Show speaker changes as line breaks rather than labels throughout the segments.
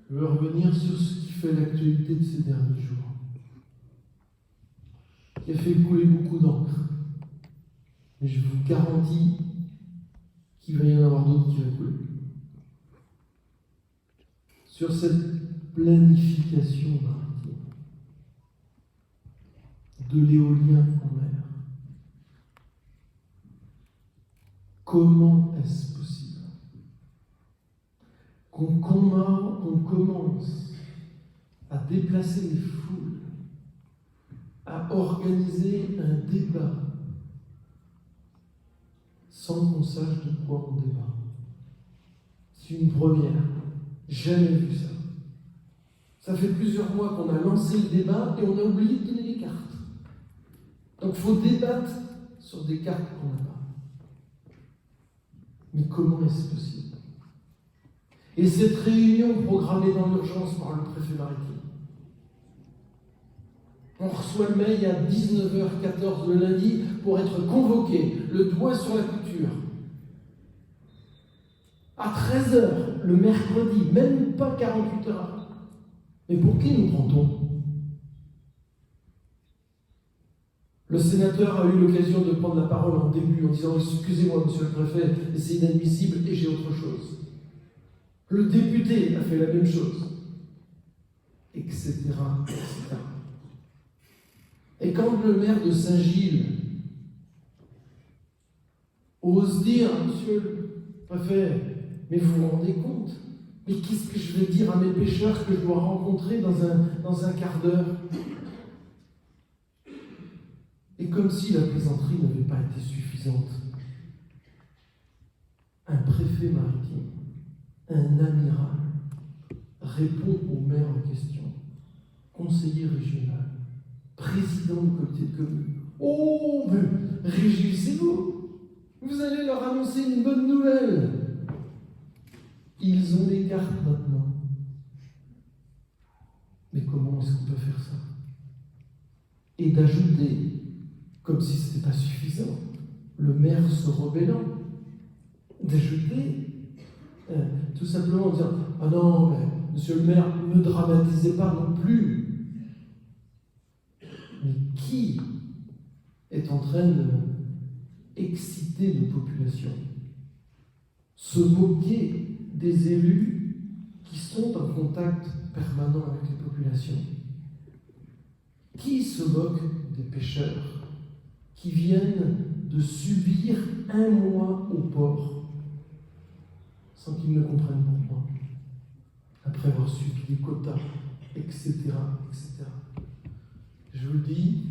Je veux revenir sur ce qui fait l'actualité de ces derniers jours, qui a fait couler beaucoup d'encre. Mais je vous garantis qu'il va y en avoir d'autres qui vont couler. Sur cette planification maritime de l'éolien en mer. Comment est-ce possible qu'on commence à déplacer les foules, à organiser un débat sans qu'on sache de quoi on débat? C'est une première. Jamais vu ça. Ça fait plusieurs mois qu'on a lancé le débat et on a oublié de donner les cartes. Donc il faut débattre sur des cartes qu'on n'a pas. Mais comment est-ce possible? Et cette réunion programmée dans l'urgence par le préfet maritime, on reçoit le mail à 19h14 le lundi pour être convoqué, le doigt sur la couture. À 13h le mercredi, même pas 48 heures après. Mais pour qui nous prend-on? Le sénateur a eu l'occasion de prendre la parole en début en disant « Excusez-moi, monsieur le préfet, c'est inadmissible et j'ai autre chose ». Le député a fait la même chose, etc., etc. Et quand le maire de Saint-Gilles ose dire « Monsieur le préfet, mais vous vous rendez compte? Mais qu'est-ce que je vais dire à mes pêcheurs que je dois rencontrer dans un quart d'heure ?» Et comme si la plaisanterie n'avait pas été suffisante, un préfet maritime, un amiral, répond au maire en question, conseiller régional, président du comité de commune. « Oh, mais réjouissez-vous! Vous allez leur annoncer une bonne nouvelle! Ils ont les cartes maintenant. » Mais comment est-ce qu'on peut faire ça? Et d'ajouter, comme si ce n'était pas suffisant, le maire se rebellant, d'ajouter, tout simplement en disant « Ah non, mais monsieur le maire, ne dramatisez pas non plus. » Mais qui est en train d'exciter nos populations, se moquer des élus qui sont en contact permanent avec les populations? Qui se moque des pêcheurs qui viennent de subir un mois au port sans qu'ils ne comprennent pourquoi, après avoir subi des quotas, etc., etc. Je vous le dis,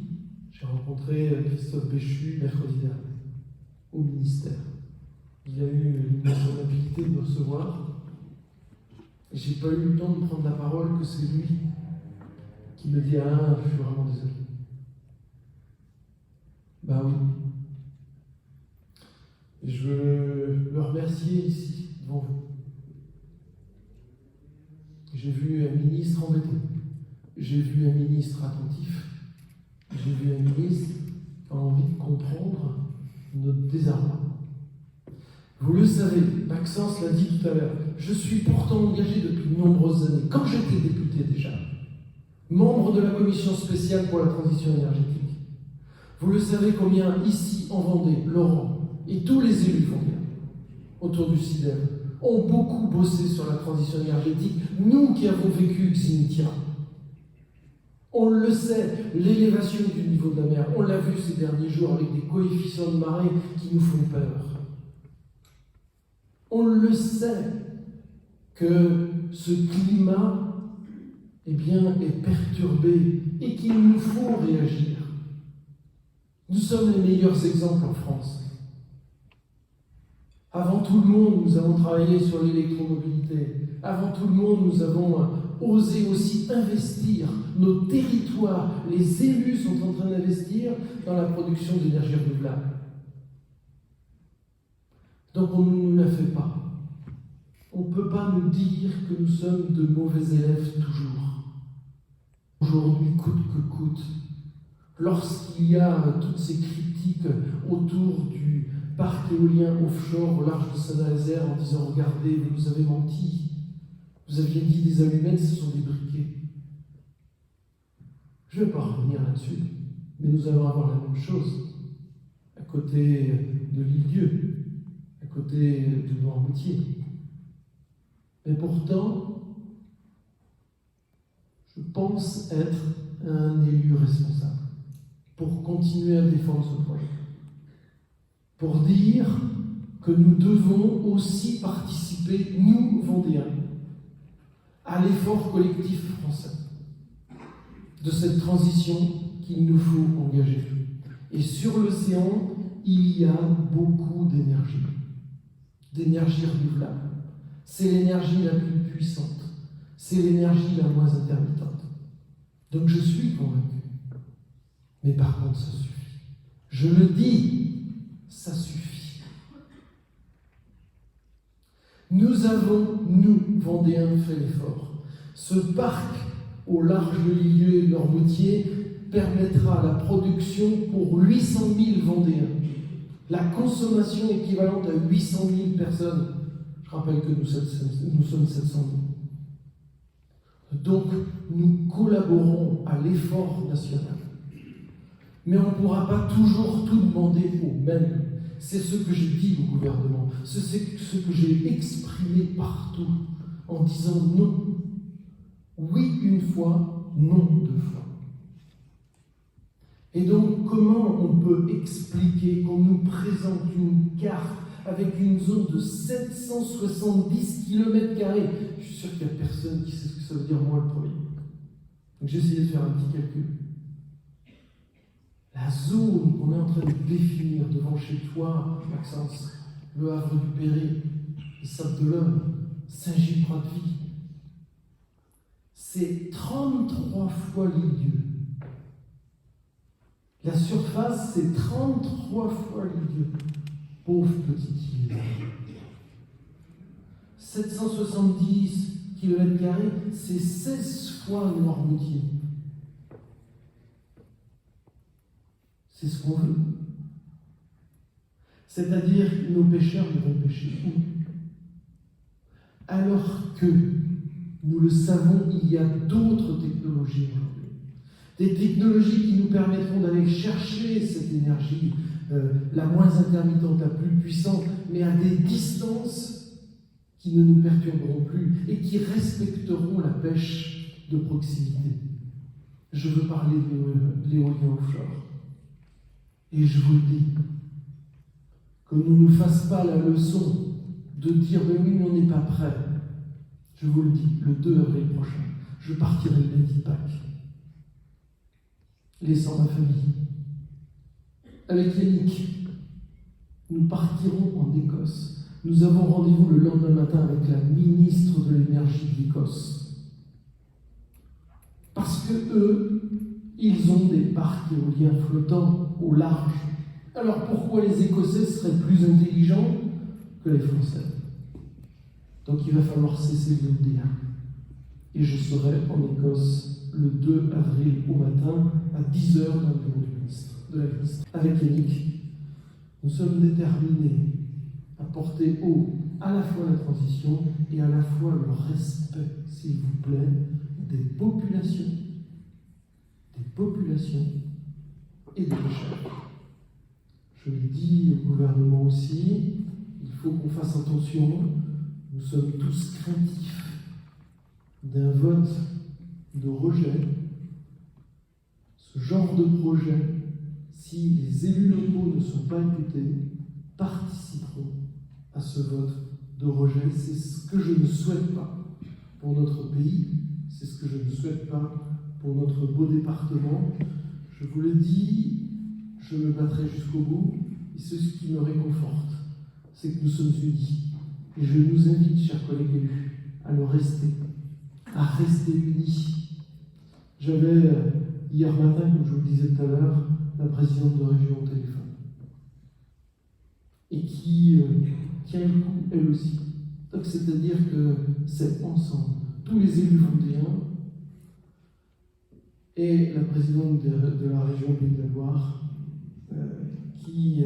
j'ai rencontré Christophe Béchu mercredi dernier au ministère. Il a eu l'immense amabilité de me recevoir. Et j'ai pas eu le temps de prendre la parole, que c'est lui qui me dit « Ah, je suis vraiment désolé. » Ben oui. Et je veux le remercier ici, devant vous. J'ai vu un ministre embêté. J'ai vu un ministre attentif. J'ai vu un ministre qui a envie de comprendre notre désarroi. Vous le savez, Maxence l'a dit tout à l'heure, je suis pourtant engagé depuis de nombreuses années, quand j'étais député déjà, membre de la commission spéciale pour la transition énergétique. Vous le savez combien ici, en Vendée, Laurent et tous les élus vendéens autour du CIDEM ont beaucoup bossé sur la transition énergétique, nous qui avons vécu Xinitia. On le sait, l'élévation du niveau de la mer, on l'a vu ces derniers jours avec des coefficients de marée qui nous font peur. On le sait que ce climat est perturbé et qu'il nous faut réagir. Nous sommes les meilleurs exemples en France. Avant tout le monde, nous avons travaillé sur l'électromobilité. Avant tout le monde, nous avons osé aussi investir. Nos territoires, les élus sont en train d'investir dans la production d'énergie renouvelable. Donc on ne nous la fait pas. On ne peut pas nous dire que nous sommes de mauvais élèves toujours. Aujourd'hui, coûte que coûte, lorsqu'il y a toutes ces critiques autour du parc éolien offshore au large de Saint-Nazaire en disant « Regardez, vous nous avez menti », Vous aviez dit des allumettes, ce sont des briquets. Je ne vais pas revenir là-dessus, mais nous allons avoir la même chose à côté de l'île-Dieu, à côté de Noirmoutier. Mais pourtant, je pense être un élu responsable pour continuer à défendre ce projet. Pour dire que nous devons aussi participer, nous, Vendéens, à l'effort collectif français de cette transition qu'il nous faut engager. Et sur l'océan, il y a beaucoup d'énergie renouvelable. C'est l'énergie la plus puissante, c'est l'énergie la moins intermittente. Donc je suis convaincu. Mais par contre, ça suffit. Je le dis, ça suffit. Nous avons, nous, Vendéens, fait l'effort. Ce parc au large de l'île et de Noirmoutier permettra la production pour 800 000 Vendéens. La consommation équivalente à 800 000 personnes. Je rappelle que nous sommes 700 000. Donc, nous collaborons à l'effort national. Mais on ne pourra pas toujours tout demander aux mêmes. C'est ce que j'ai dit au gouvernement. C'est ce que j'ai exprimé partout en disant non. Oui une fois, non deux fois. Et donc, comment on peut expliquer qu'on nous présente une carte avec une zone de 770 km²? Je suis sûr qu'il n'y a personne qui sait ce que ça veut dire, moi le premier. Donc j'ai essayé de faire un petit calcul. La zone qu'on est en train de définir devant chez toi, Maxence, le Havre du Péry, le Sable-d'Olonne, Saint-Gilles-Croix-de-Vie, c'est 33 fois l'île-Dieu. La surface, c'est 33 fois l'île-Dieu. Pauvre petite île. 770 km², c'est 16 fois Noirmoutier. C'est ce qu'on veut. C'est-à-dire que nos pêcheurs vont pêcher où? Alors que, nous le savons, il y a d'autres technologies aujourd'hui. Des technologies qui nous permettront d'aller chercher cette énergie la moins intermittente, la plus puissante, mais à des distances qui ne nous perturberont plus et qui respecteront la pêche de proximité. Je veux parler de l'éolien offshore. Et je vous le dis, qu'on ne nous fasse pas la leçon de dire « mais oui, mais on n'est pas prêt ». Je vous le dis, le 2 avril prochain, je partirai le lundi de Pâques, laissant ma famille. Avec Yannick, nous partirons en Écosse. Nous avons rendez-vous le lendemain matin avec la ministre de l'énergie d'Écosse. Parce que eux, ils ont des parcs éoliens flottants au large. Alors pourquoi les Écossais seraient plus intelligents que les Français? Donc il va falloir cesser de le dire. Et je serai en Écosse le 2 avril au matin à 10h dans le bureau de la ministre. Avec Yannick, nous sommes déterminés à porter haut à la fois la transition et à la fois le respect, s'il vous plaît, des populations et des pêcheurs. Je le dis au gouvernement aussi, il faut qu'on fasse attention. Nous sommes tous craintifs d'un vote de rejet. Ce genre de projet, si les élus locaux ne sont pas écoutés, participeront à ce vote de rejet. C'est ce que je ne souhaite pas pour notre pays, c'est ce que je ne souhaite pas pour notre beau département. Je vous le dis, je me battrai jusqu'au bout, et c'est ce qui me réconforte, c'est que nous sommes unis. Et je nous invite, chers collègues élus, à le rester, à rester unis. J'avais, hier matin, comme je vous le disais tout à l'heure, la présidente de région au téléphone, et qui tient le coup, elle aussi. Donc, c'est-à-dire que c'est ensemble, tous les élus vendéens, et la présidente de la région Pays de la Loire, qui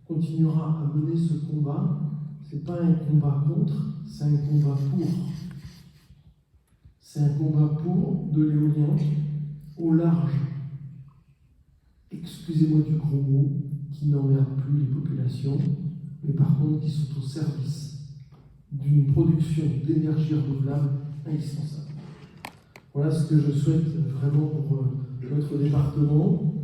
continuera à mener ce combat. Ce n'est pas un combat contre, c'est un combat pour C'est un combat pour de l'éolien au large. Excusez-moi du gros mot, qui n'emmerde plus les populations, mais par contre qui sont au service d'une production d'énergie renouvelable indispensable. Voilà ce que je souhaite vraiment pour notre département.